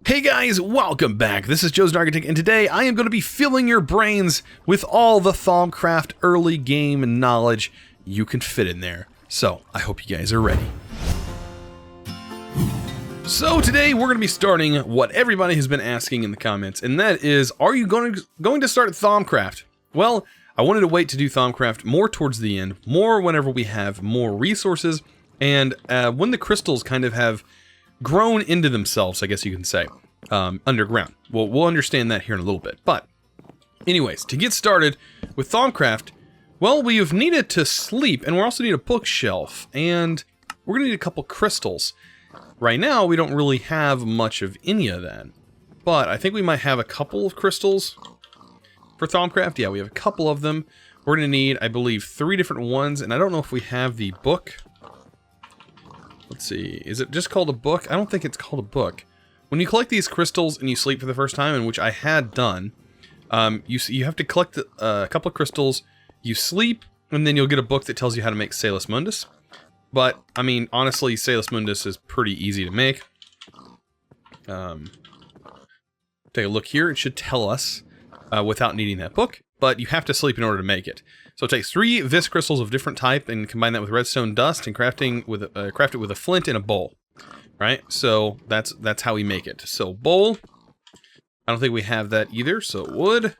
Hey guys, welcome back. This is ChosenArchitect, and today I am going to be filling your brains with all the Thaumcraft early game knowledge you can fit in there. So, I hope you guys are ready. So today we're going to be starting what everybody has been asking in the comments, and that is, are you going to start Thaumcraft? Well, I wanted to wait to do Thaumcraft more towards the end, more whenever we have more resources, and when the crystals kind of have grown into themselves, I guess you can say, underground. Well, we'll understand that here in a little bit. But anyways, to get started with Thaumcraft, well, we have needed to sleep, and we also need a bookshelf, and we're going to need a couple crystals. Right now, we don't really have much of any of that, but I think we might have a couple of crystals for Thaumcraft. Yeah, we have a couple of them. We're going to need, I believe, 3 different ones, and I don't know if we have the book. Let's see, is it just called a book? I don't think it's called a book. When you collect these crystals and you sleep for the first time, in which I had done, you have to collect a couple of crystals, you sleep, and then you'll get a book that tells you how to make Salus Mundus. But, I mean, honestly, Salus Mundus is pretty easy to make. Take a look here, it should tell us without needing that book, but you have to sleep in order to make it. So it takes 3 vis crystals of different type and combine that with redstone dust and craft it with a flint and a bowl. Right? So that's how we make it. So bowl, I don't think we have that either, so wood.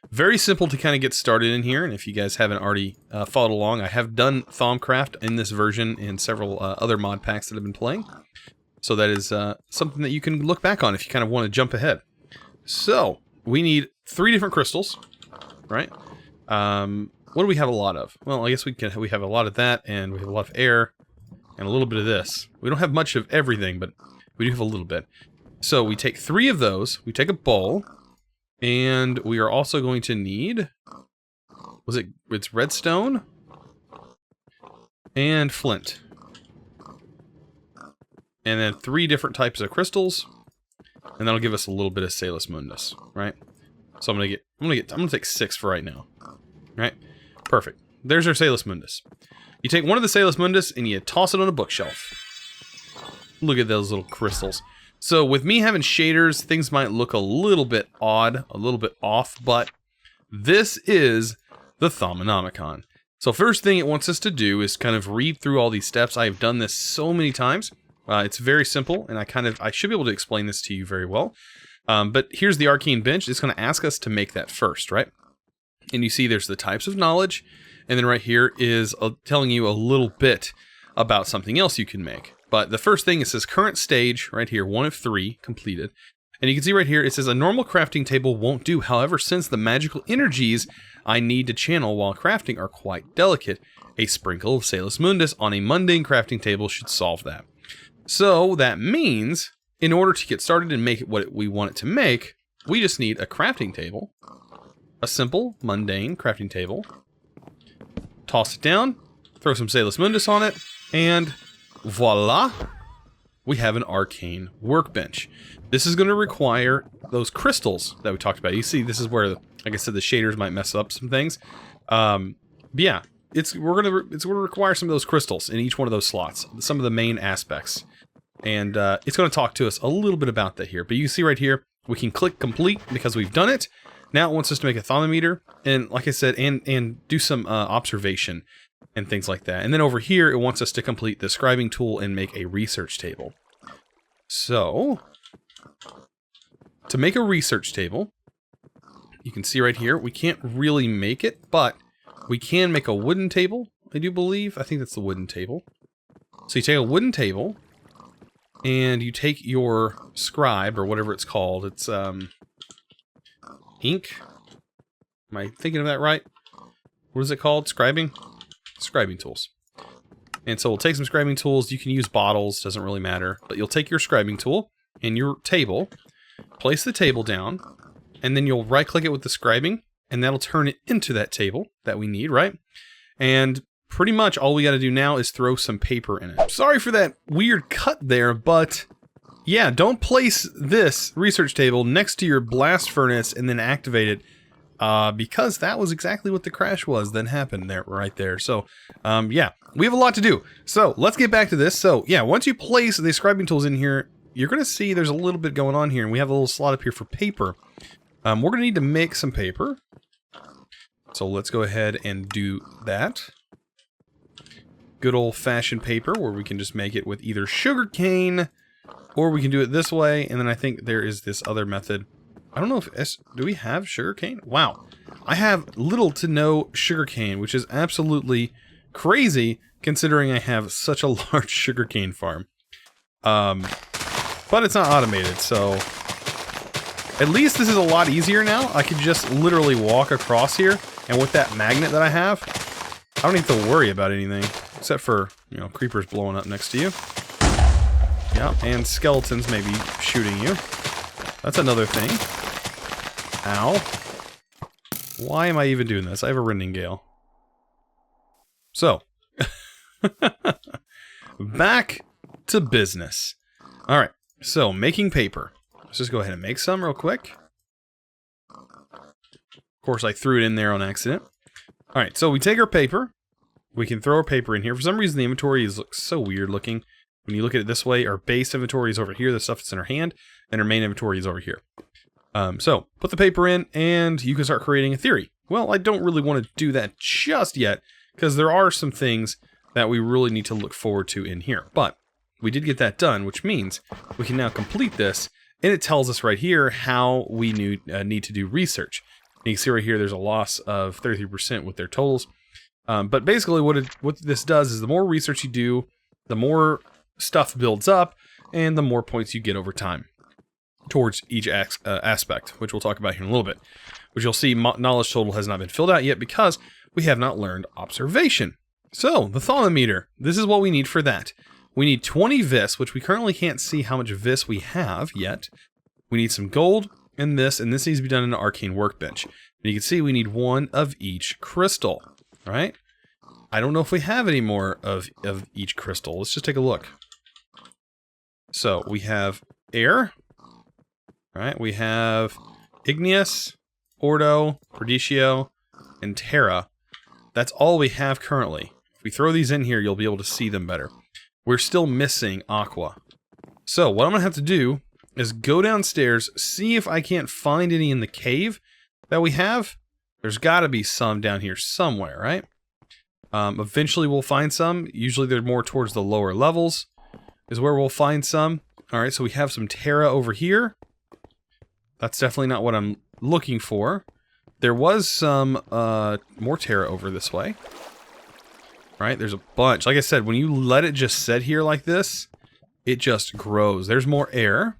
Very simple to kind of get started in here, and if you guys haven't already followed along, I have done Thaumcraft in this version and several other mod packs that I've been playing. So that is something that you can look back on if you kind of want to jump ahead. So we need 3 different crystals, right? What do we have a lot of? Well, I guess we have a lot of that, and we have a lot of air, and a little bit of this. We don't have much of everything, but we do have a little bit. So we take 3 of those, we take a bowl, and we are also going to need, it's redstone, and flint. And then 3 different types of crystals, and that'll give us a little bit of Salus Mundus, right? So I'm gonna take 6 for right now. Right? Perfect. There's our Salus Mundus. You take one of the Salus Mundus and you toss it on a bookshelf. Look at those little crystals. So with me having shaders, things might look a little bit odd, a little bit off, but this is the Thaumonomicon. So first thing it wants us to do is kind of read through all these steps. I've done this so many times. It's very simple, and I should be able to explain this to you very well. But here's the Arcane bench. It's going to ask us to make that first, right? And you see there's the types of knowledge, and then right here is telling you a little bit about something else you can make. But the first thing, it says current stage, right here, 1 of 3, completed. And you can see right here, it says a normal crafting table won't do. However, since the magical energies I need to channel while crafting are quite delicate, a sprinkle of Salus Mundus on a mundane crafting table should solve that. So that means, in order to get started and make it what we want it to make, we just need a crafting table. A simple, mundane crafting table. Toss it down, throw some Salus Mundus on it, and voila! We have an arcane workbench. This is going to require those crystals that we talked about. You see, this is where, like I said, the shaders might mess up some things. But yeah, it's going to require some of those crystals in each one of those slots, some of the main aspects. And it's going to talk to us a little bit about that here. But you can see right here, we can click complete because we've done it. Now it wants us to make a thermometer, and like I said, and do some observation and things like that. And then over here, it wants us to complete the scribing tool and make a research table. So, to make a research table, you can see right here, we can't really make it, but we can make a wooden table, I do believe. I think that's the wooden table. So you take a wooden table, and you take your scribe, or whatever it's called. It's, ink. Am I thinking of that right? What is it called? Scribing? Scribing tools. And so we'll take some scribing tools. You can use bottles, doesn't really matter. But you'll take your scribing tool and your table, place the table down, and then you'll right-click it with the scribing, and that'll turn it into that table that we need, right? And pretty much all we got to do now is throw some paper in it. Sorry for that weird cut there, but yeah, don't place this research table next to your blast furnace and then activate it, because that was exactly what the crash was that happened there, right there. So, yeah, we have a lot to do. So let's get back to this. So yeah, once you place the scribing tools in here, you're going to see there's a little bit going on here, and we have a little slot up here for paper. We're going to need to make some paper. So let's go ahead and do that. Good old-fashioned paper, where we can just make it with either sugarcane, or we can do it this way, and then I think there is this other method. I don't know if... do we have sugarcane? Wow. I have little to no sugarcane, which is absolutely crazy, considering I have such a large sugarcane farm. But it's not automated, so... At least this is a lot easier now. I could just literally walk across here, and with that magnet that I have, I don't have to worry about anything. Except for, you know, creepers blowing up next to you. Yeah, and skeletons maybe shooting you. That's another thing. Ow. Why am I even doing this? I have a rending gale. So. Back to business. Alright, so making paper. Let's just go ahead and make some real quick. Of course, I threw it in there on accident. Alright, so we take our paper. We can throw our paper in here. For some reason, the inventory looks so weird looking. When you look at it this way, our base inventory is over here, the stuff that's in our hand, and our main inventory is over here. So, put the paper in, and you can start creating a theory. Well, I don't really want to do that just yet, because there are some things that we really need to look forward to in here. But, we did get that done, which means we can now complete this, and it tells us right here how we need to do research. And you can see right here, there's a loss of 33% with their totals. But basically what this does is the more research you do, the more stuff builds up, and the more points you get over time towards each aspect, which we'll talk about here in a little bit. Which you'll see knowledge total has not been filled out yet because we have not learned observation. So, the thermometer. This is what we need for that. We need 20 vis, which we currently can't see how much vis we have yet. We need some gold and this needs to be done in an arcane workbench. And you can see we need one of each crystal. Right? I don't know if we have any more of each crystal. Let's just take a look. So, we have air. Right? We have igneous, ordo, radicchio, and terra. That's all we have currently. If we throw these in here, you'll be able to see them better. We're still missing aqua. So, what I'm going to have to do is go downstairs, see if I can't find any in the cave that we have. There's got to be some down here somewhere, right? Eventually we'll find some. Usually they're more towards the lower levels is where we'll find some. Alright, so we have some terra over here. That's definitely not what I'm looking for. There was some more terra over this way. Right, there's a bunch. Like I said, when you let it just sit here like this, it just grows. There's more air.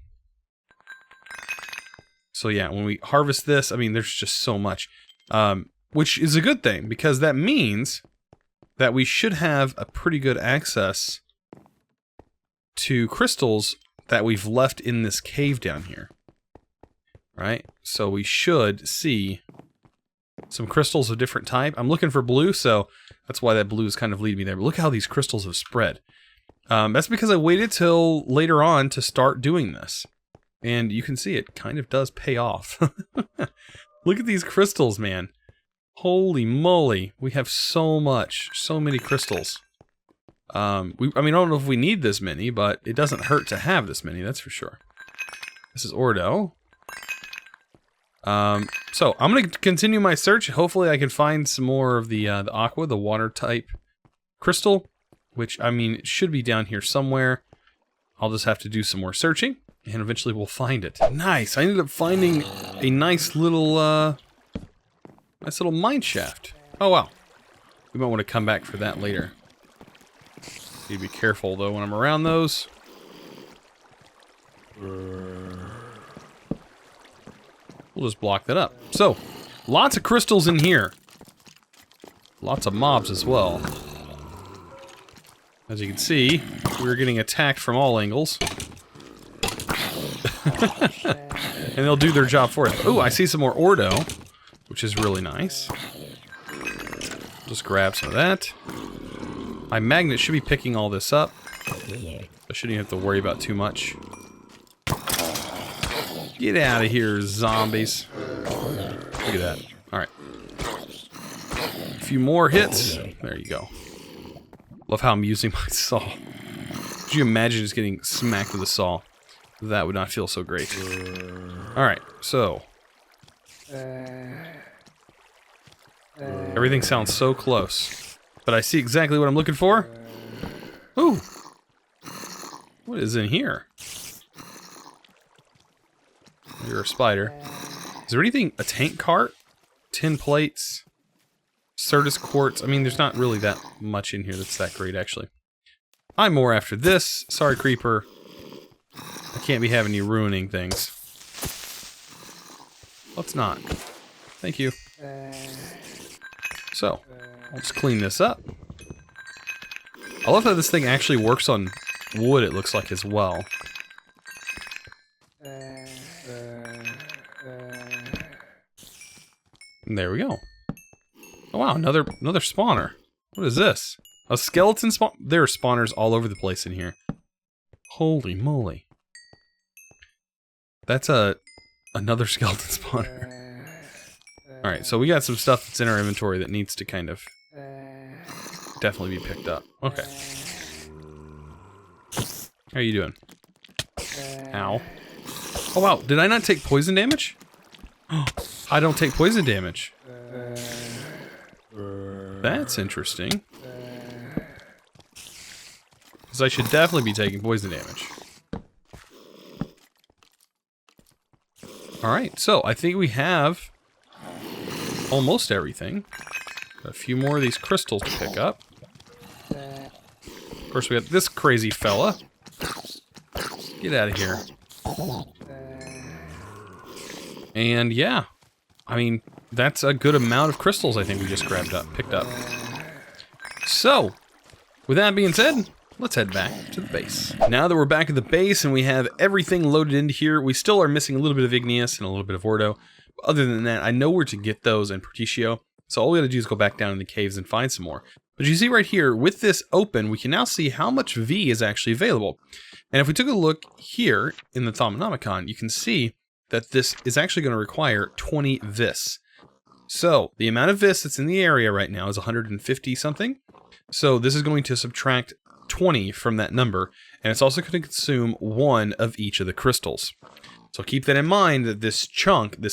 So yeah, when we harvest this, I mean, there's just so much. Which is a good thing, because that means that we should have a pretty good access to crystals that we've left in this cave down here. Right? So we should see some crystals of different type. I'm looking for blue, so that's why that blue is kind of leading me there. But look how these crystals have spread. That's because I waited till later on to start doing this. And you can see it kind of does pay off. Look at these crystals, man. Holy moly. We have so many crystals. I mean, I don't know if we need this many, but it doesn't hurt to have this many, that's for sure. This is Ordo. So I'm going to continue my search. Hopefully I can find some more of the aqua, the water type crystal, which, I mean, it should be down here somewhere. I'll just have to do some more searching, and eventually we'll find it. Nice! I ended up finding a nice little mine shaft. Oh, wow. We might want to come back for that later. Need to be careful, though, when I'm around those. We'll just block that up. So, lots of crystals in here. Lots of mobs as well. As you can see, we're getting attacked from all angles. And they'll do their job for us. Oh, I see some more Ordo, which is really nice. Just grab some of that. My magnet should be picking all this up. I shouldn't even have to worry about too much. Get out of here, zombies. Look at that. Alright. A few more hits. There you go. Love how I'm using my saw. Could you imagine just getting smacked with a saw? that would not feel so great. Alright, so. Everything sounds so close. But I see exactly what I'm looking for. Ooh! What is in here? You're a spider. Is there anything? A tank cart? Tin plates? Certus quartz? I mean, there's not really that much in here that's that great, actually. I'm more after this. Sorry, creeper. I can't be having you ruining things. Let's not. Thank you. So, I'll just clean this up. I love how this thing actually works on wood, it looks like, as well. And there we go. Oh wow, another spawner. What is this? A skeleton spawn? There are spawners all over the place in here. Holy moly. That's another skeleton spawner. Alright, so we got some stuff that's in our inventory that needs to kind of definitely be picked up. Okay. How are you doing? Ow. Oh wow, did I not take poison damage? I don't take poison damage. That's interesting. Because I should definitely be taking poison damage. Alright, so I think we have almost everything. Got a few more of these crystals to pick up. Of course, we got this crazy fella. Get out of here. And yeah, I mean, that's a good amount of crystals I think we just picked up. So, with that being said, let's head back to the base. Now that we're back at the base and we have everything loaded into here, we still are missing a little bit of igneous and a little bit of ordo. But other than that, I know where to get those in Protetio. So all we gotta do is go back down in the caves and find some more. But you see right here, with this open, we can now see how much V is actually available. And if we took a look here in the Thaumanomicon, you can see that this is actually going to require 20 vis. So the amount of vis that's in the area right now is 150 something. So this is going to subtract 20 from that number, and it's also going to consume 1 of each of the crystals. So keep that in mind that this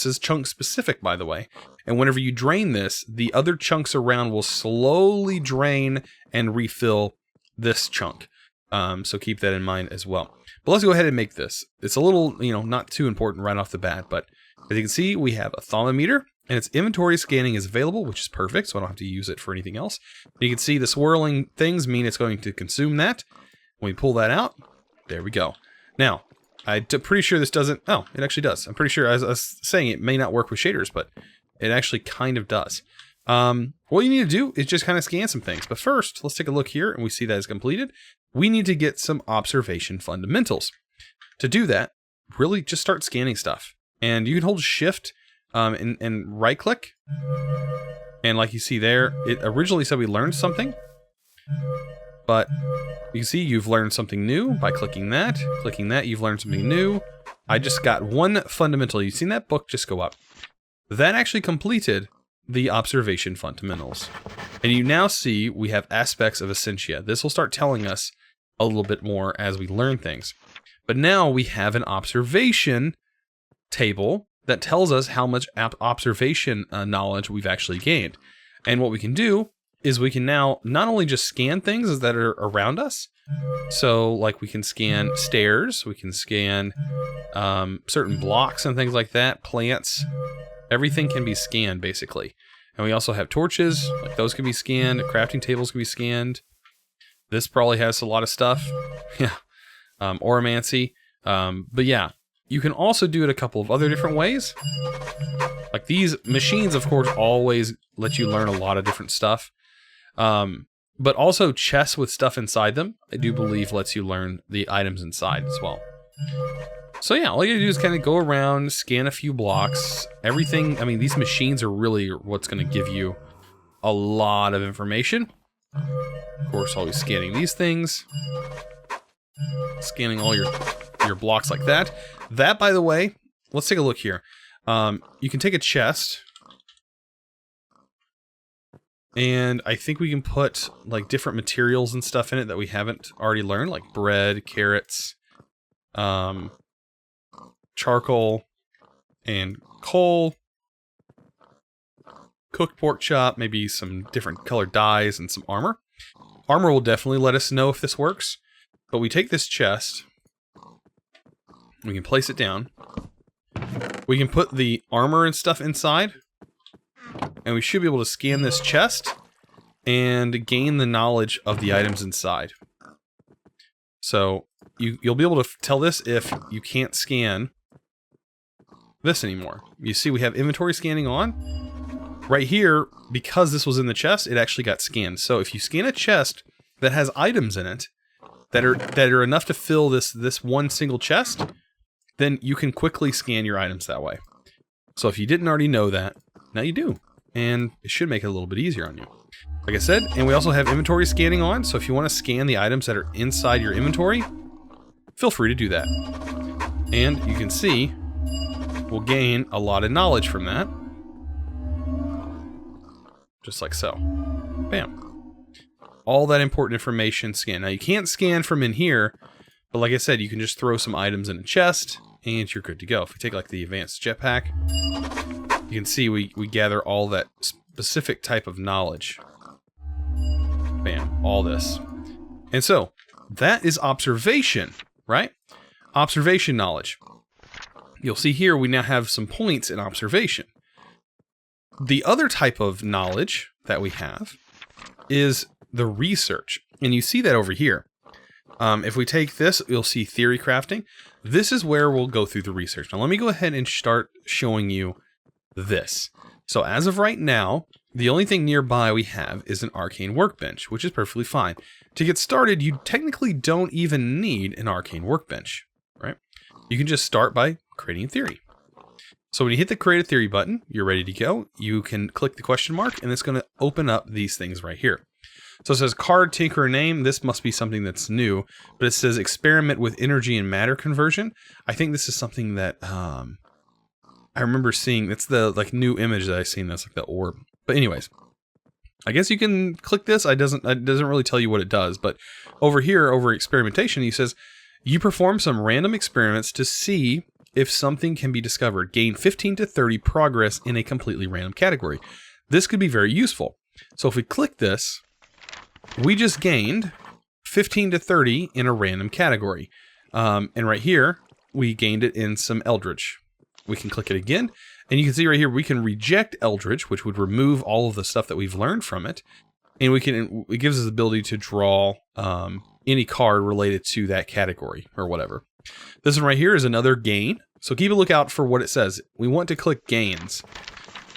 is chunk specific, by the way, and whenever you drain this, the other chunks around will slowly drain and refill this chunk. So keep that in mind as well. But let's go ahead and make this. It's a little, not too important right off the bat, but as you can see, we have a thaumometer, and its inventory scanning is available, which is perfect, so I don't have to use it for anything else. You can see the swirling things mean it's going to consume that. When we pull that out, there we go. Now, I'm pretty sure this doesn't... Oh, it actually does. I'm pretty sure, as I was saying, it may not work with shaders, but it actually kind of does. What you need to do is just kind of scan some things. But first, let's take a look here, and we see that it's completed. We need to get some observation fundamentals. To do that, really just start scanning stuff. And you can hold shift and right click. And like you see there, it originally said we learned something. But you can see you've learned something new by clicking that. Clicking that, you've learned something new. I just got one fundamental. You've seen that book just go up. That actually completed the observation fundamentals. And you now see we have aspects of essentia. This will start telling us a little bit more as we learn things. But now we have an observation table that tells us how much observation knowledge we've actually gained. And what we can do is we can now not only just scan things that are around us, so like we can scan stairs, we can scan certain blocks and things like that, plants, everything can be scanned basically. And we also have torches, like those can be scanned, crafting tables can be scanned. This probably has a lot of stuff. Yeah. Oromancy. But yeah, you can also do it a couple of other different ways. Like these machines, of course, always let you learn a lot of different stuff. But also chests with stuff inside them, I do believe lets you learn the items inside as well. So yeah, all you gotta do is kind of go around, scan a few blocks, everything. I mean, these machines are really what's gonna give you a lot of information. Of course, always scanning these things. Scanning all your blocks like that. That, by the way, let's take a look here. You can take a chest, and I think we can put like different materials and stuff in it that we haven't already learned, like bread, carrots, charcoal and coal, cooked pork chop, maybe some different colored dyes, and some armor. Armor will definitely let us know if this works. But we take this chest, we can place it down, we can put the armor and stuff inside, and we should be able to scan this chest and gain the knowledge of the items inside. So you'll be able to tell this if you can't scan this anymore. You see we have inventory scanning on. Right here, because this was in the chest, it actually got scanned. So if you scan a chest that has items in it that are enough to fill this one single chest, then you can quickly scan your items that way. So if you didn't already know that, now you do. And it should make it a little bit easier on you. Like I said, and we also have inventory scanning on, so if you want to scan the items that are inside your inventory, feel free to do that. And you can see, we'll gain a lot of knowledge from that. Just like so. Bam. All that important information scanned. Now you can't scan from in here, but like I said, you can just throw some items in a chest, and you're good to go. If we take like the advanced jetpack, you can see we gather all that specific type of knowledge. Bam, all this. And so, that is observation, right? Observation knowledge. You'll see here we now have some points in observation. The other type of knowledge that we have is the research. And you see that over here. If we take this, you'll see Theorycrafting. This is where we'll go through the research. Now let me go ahead and start showing you this. So as of right now, the only thing nearby we have is an Arcane workbench, which is perfectly fine. To get started, you technically don't even need an Arcane workbench, right? You can just start by creating a theory. So when you hit the Create a Theory button, you're ready to go. You can click the question mark, and it's going to open up these things right here. So it says card, tinker, name. This must be something that's new, but it says experiment with energy and matter conversion. I think this is something that I remember seeing. It's the new image that I've seen. That's like the orb. But anyways, I guess you can click this. It doesn't really tell you what it does. But over here, over experimentation, he says you perform some random experiments to see if something can be discovered. Gain 15 to 30 progress in a completely random category. This could be very useful. So if we click this, we just gained 15 to 30 in a random category. And right here, we gained it in some Eldritch. We can click it again, and you can see right here, we can reject Eldritch, which would remove all of the stuff that we've learned from it. And it gives us the ability to draw any card related to that category or whatever. This one right here is another gain. So keep a lookout for what it says. We want to click gains.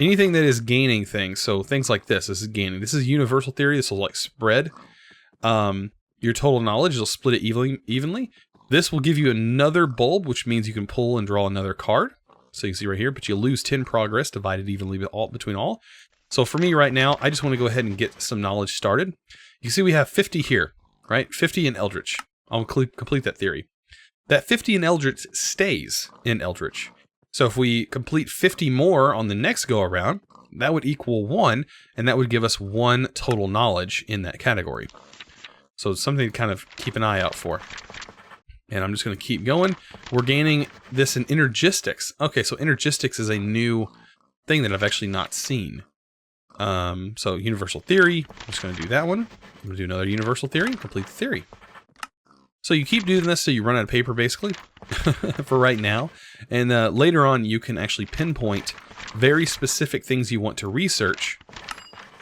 Anything that is gaining things, so things like this is gaining. This is universal theory. This will like spread your total knowledge. It'll split it evenly. This will give you another bulb, which means you can pull and draw another card. So you can see right here, but you lose 10 progress divided evenly between all. So for me right now, I just want to go ahead and get some knowledge started. You can see we have 50 here, right? 50 in Eldritch. I'll complete that theory. That 50 in Eldritch stays in Eldritch. So if we complete 50 more on the next go around, that would equal 1, and that would give us 1 total knowledge in that category. So it's something to kind of keep an eye out for. And I'm just going to keep going. We're gaining this in Energistics. Okay, so Energistics is a new thing that I've actually not seen. So Universal Theory, I'm just going to do that one. I'm going to do another Universal Theory, complete the theory. So you keep doing this so you run out of paper, basically, for right now. And later on, you can actually pinpoint very specific things you want to research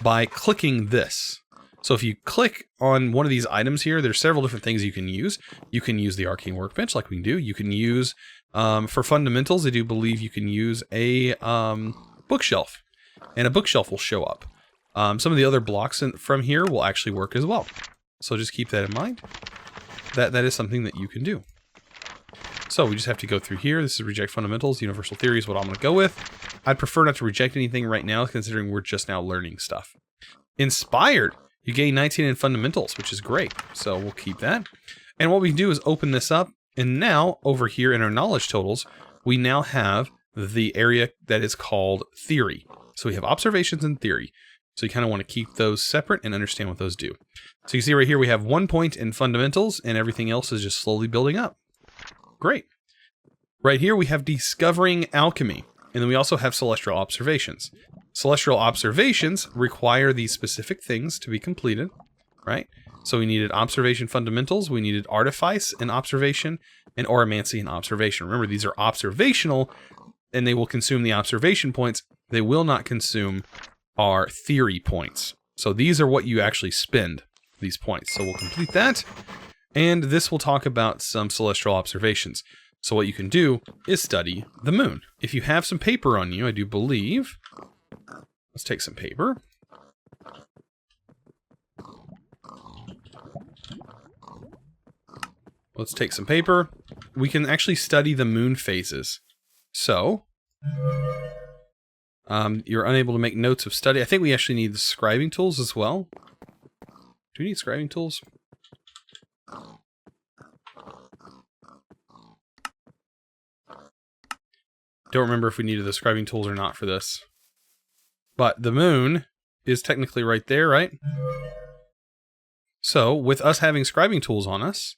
by clicking this. So if you click on one of these items here, there's several different things you can use. You can use the Arcane Workbench like we can do. You can use, for fundamentals, I do believe you can use a bookshelf. And a bookshelf will show up. Some of the other blocks from here will actually work as well. So just keep that in mind. That is something that you can do. So we just have to go through here. This is reject fundamentals. Universal theory is what I'm going to go with. I'd prefer not to reject anything right now, considering we're just now learning stuff. Inspired. You gain 19 in fundamentals, which is great. So we'll keep that. And what we can do is open this up. And now over here in our knowledge totals, we now have the area that is called theory. So we have observations and theory. So you kind of want to keep those separate and understand what those do. So you see right here, we have 1 point in fundamentals and everything else is just slowly building up. Great. Right here we have discovering alchemy, and then we also have celestial observations. Celestial observations require these specific things to be completed, right? So we needed observation fundamentals, we needed artifice and observation, and oromancy and observation. Remember, these are observational, and they will consume the observation points. They will not consume our theory points. So these are what you actually spend, these points. So we'll complete that, and this will talk about some celestial observations. So what you can do is study the moon. If you have some paper on you, I do believe. Let's take some paper. Let's take some paper. We can actually study the moon phases. So, you're unable to make notes of study. I think we actually need the scribing tools as well. Do we need scribing tools? Don't remember if we needed the scribing tools or not for this. But the moon is technically right there, right? So, with us having scribing tools on us,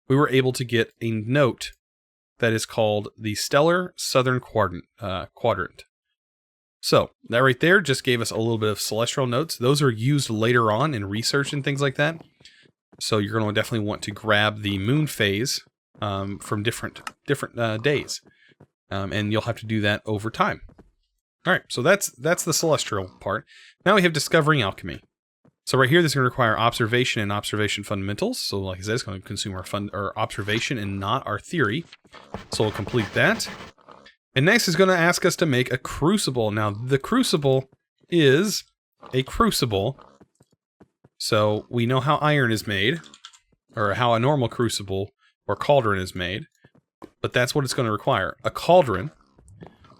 we were able to get a note that is called the Stellar Southern Quadrant. So, that right there just gave us a little bit of celestial notes. Those are used later on in research and things like that. So you're going to definitely want to grab the moon phase from different days. And you'll have to do that over time. Alright, so that's the celestial part. Now we have discovering alchemy. So right here, this is going to require observation and observation fundamentals. So like I said, it's going to consume our observation and not our theory. So we'll complete that. And next is going to ask us to make a crucible. Now, the crucible is a crucible. So we know how iron is made, or how a normal crucible or cauldron is made. But that's what it's going to require. A cauldron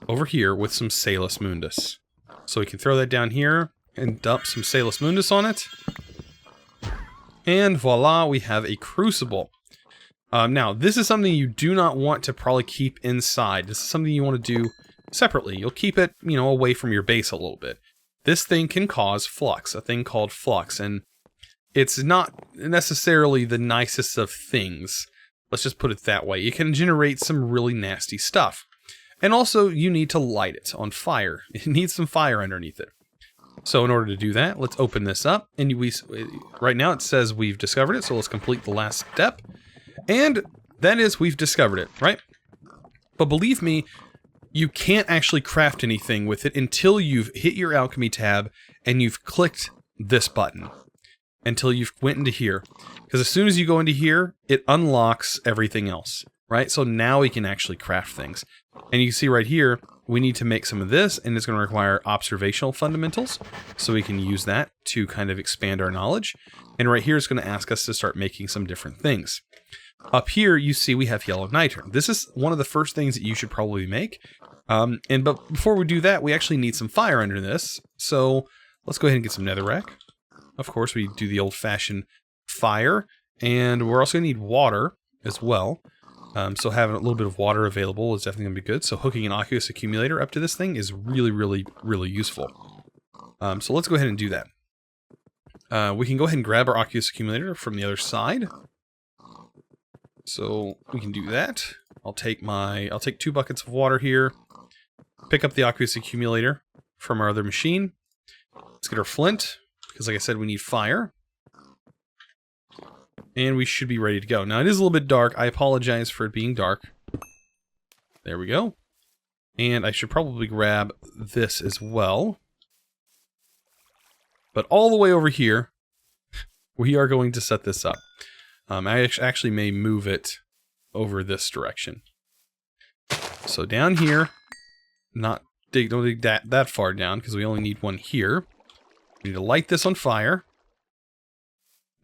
over here with some Salus Mundus. So we can throw that down here and dump some Salus Mundus on it. And voila, we have a crucible. Now, this is something you do not want to probably keep inside. This is something you want to do separately. You'll keep it, away from your base a little bit. This thing can cause flux, a thing called flux, and it's not necessarily the nicest of things. Let's just put it that way. It can generate some really nasty stuff. And also, you need to light it on fire. It needs some fire underneath it. So in order to do that, let's open this up. And right now it says we've discovered it, so let's complete the last step. And that is, we've discovered it, right? But believe me, you can't actually craft anything with it until you've hit your alchemy tab and you've clicked this button. Until you've went into here. Because as soon as you go into here, it unlocks everything else, right? So now we can actually craft things. And you can see right here, we need to make some of this, and it's going to require observational fundamentals. So we can use that to kind of expand our knowledge. And right here, it's going to ask us to start making some different things. Up here, you see we have yellow nitre. This is one of the first things that you should probably make. But before we do that, we actually need some fire under this. So let's go ahead and get some netherrack. Of course, we do the old-fashioned fire. And we're also going to need water as well. So having a little bit of water available is definitely going to be good. So hooking an aqueous accumulator up to this thing is really, really, really useful. So let's go ahead and do that. We can go ahead and grab our aqueous accumulator from the other side. So we can do that. I'll take 2 buckets of water here. Pick up the aqueous accumulator from our other machine. Let's get our flint, because like I said, we need fire. And we should be ready to go. Now, it is a little bit dark. I apologize for it being dark. There we go. And I should probably grab this as well. But all the way over here, we are going to set this up. I actually may move it over this direction. So down here, don't dig that far down, because we only need one here. We need to light this on fire.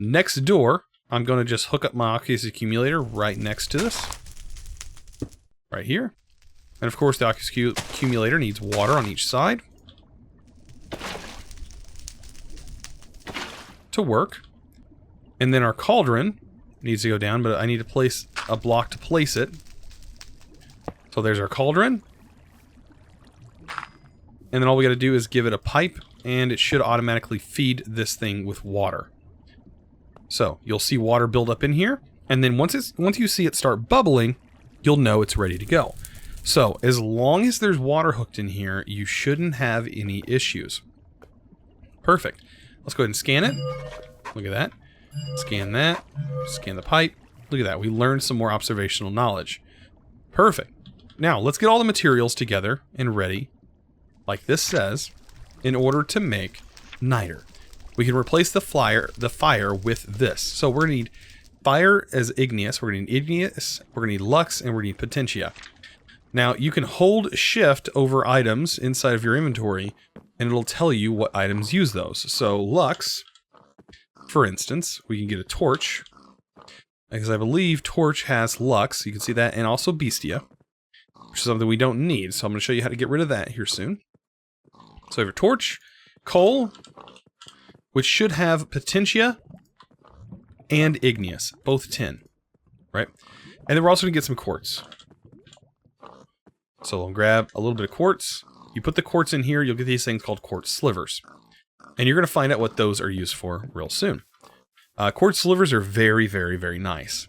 Next door, I'm going to just hook up my aqueous accumulator right next to this. Right here. And of course, the aqueous accumulator needs water on each side to work. And then our cauldron needs to go down, but I need to place a block to place it. So there's our cauldron. And then all we got to do is give it a pipe, and it should automatically feed this thing with water. So you'll see water build up in here, and then once you see it start bubbling, you'll know it's ready to go. So as long as there's water hooked in here, you shouldn't have any issues. Perfect. Let's go ahead and scan it. Look at that. Scan that. Scan the pipe. Look at that. We learned some more observational knowledge. Perfect. Now, let's get all the materials together and ready, like this says, in order to make niter. We can replace the fire with this. So we're going to need fire as igneous. We're going to need igneous. We're going to need lux, and we're going to need potentia. Now, you can hold shift over items inside of your inventory, and it'll tell you what items use those. So lux, for instance, we can get a torch, because I believe torch has lux. You can see that, and also bestia, which is something we don't need. So I'm going to show you how to get rid of that here soon. So we have a torch, coal, which should have potentia and igneous, both 10, right? And then we're also going to get some quartz. So I'll grab a little bit of quartz. You put the quartz in here, you'll get these things called quartz slivers. And you're going to find out what those are used for real soon. Quartz slivers are very, very, very nice.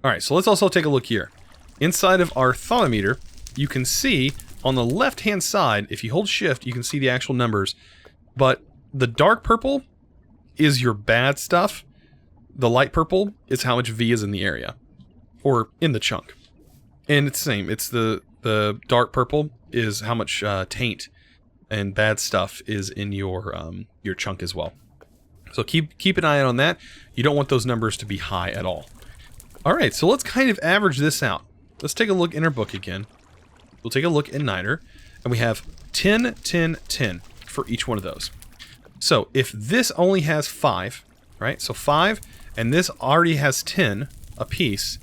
Alright, so let's also take a look here. Inside of our thermometer, you can see on the left-hand side, if you hold shift, you can see the actual numbers. But the dark purple is your bad stuff. The light purple is how much V is in the area. Or in the chunk. And it's the same. It's the dark purple is how much taint and bad stuff is in your chunk as well. So keep an eye on that. You don't want those numbers to be high at all. Alright, so let's kind of average this out. Let's take a look in our book again. We'll take a look in niter, and we have 10, 10, 10 for each one of those. So if this only has 5, right? So 5, and this already has 10 apiece,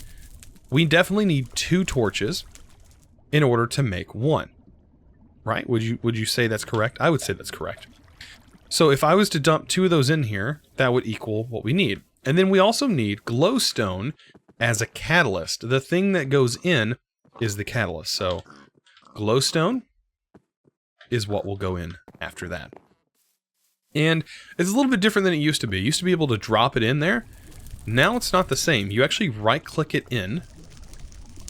we definitely need 2 torches in order to make 1. Right? Would you say that's correct? I would say that's correct. So if I was to dump 2 of those in here, that would equal what we need. And then we also need glowstone as a catalyst. The thing that goes in is the catalyst. So glowstone is what will go in after that. And it's a little bit different than it used to be. It used to be able to drop it in there. Now it's not the same. You actually right-click it in,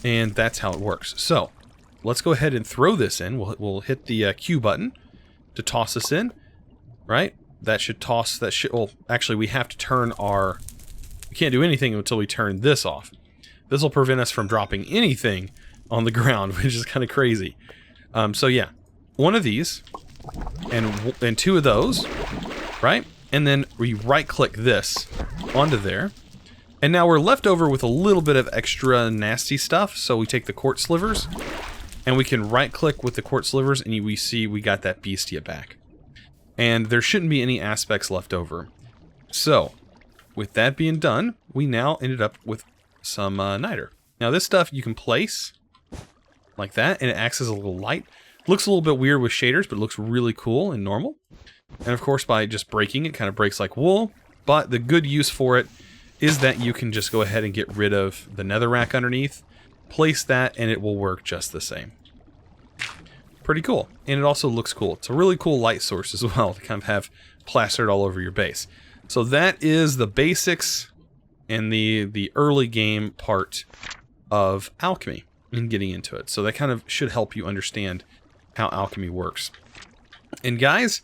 and that's how it works. So let's go ahead and throw this in. We'll hit the Q button to toss this in, right? That should toss, well, actually we have to turn our, we can't do anything until we turn this off. This will prevent us from dropping anything on the ground, which is kind of crazy. So yeah, 1 of these, and 2 of those, right? And then we right-click this onto there. And now we're left over with a little bit of extra nasty stuff. So we take the quartz slivers, and we can right-click with the quartz slivers, and we see we got that bestia back. And there shouldn't be any aspects left over. So, with that being done, we now ended up with some niter. Now this stuff you can place like that, and it acts as a little light. Looks a little bit weird with shaders, but it looks really cool and normal. And of course, by just breaking it, kind of breaks like wool. But the good use for it is that you can just go ahead and get rid of the netherrack underneath, place that, and it will work just the same. Pretty cool. And it also looks cool. It's a really cool light source as well to kind of have plastered all over your base. So that is the basics and the early game part of alchemy and getting into it. So that kind of should help you understand how alchemy works. And guys,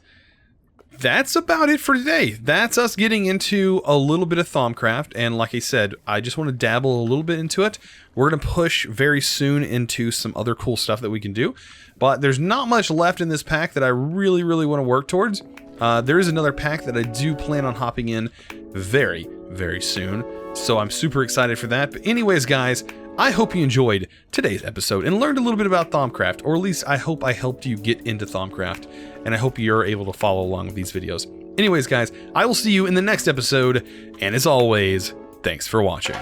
that's about it for today. That's us getting into a little bit of Thaumcraft, and like I said, I just want to dabble a little bit into it. We're going to push very soon into some other cool stuff that we can do, but there's not much left in this pack that I really want to work towards. There is another pack that I do plan on hopping in very, very soon, so I'm super excited for that. But anyways, guys, I hope you enjoyed today's episode and learned a little bit about Thaumcraft, or at least I hope I helped you get into Thaumcraft, and I hope you're able to follow along with these videos. Anyways, guys, I will see you in the next episode, and as always, thanks for watching.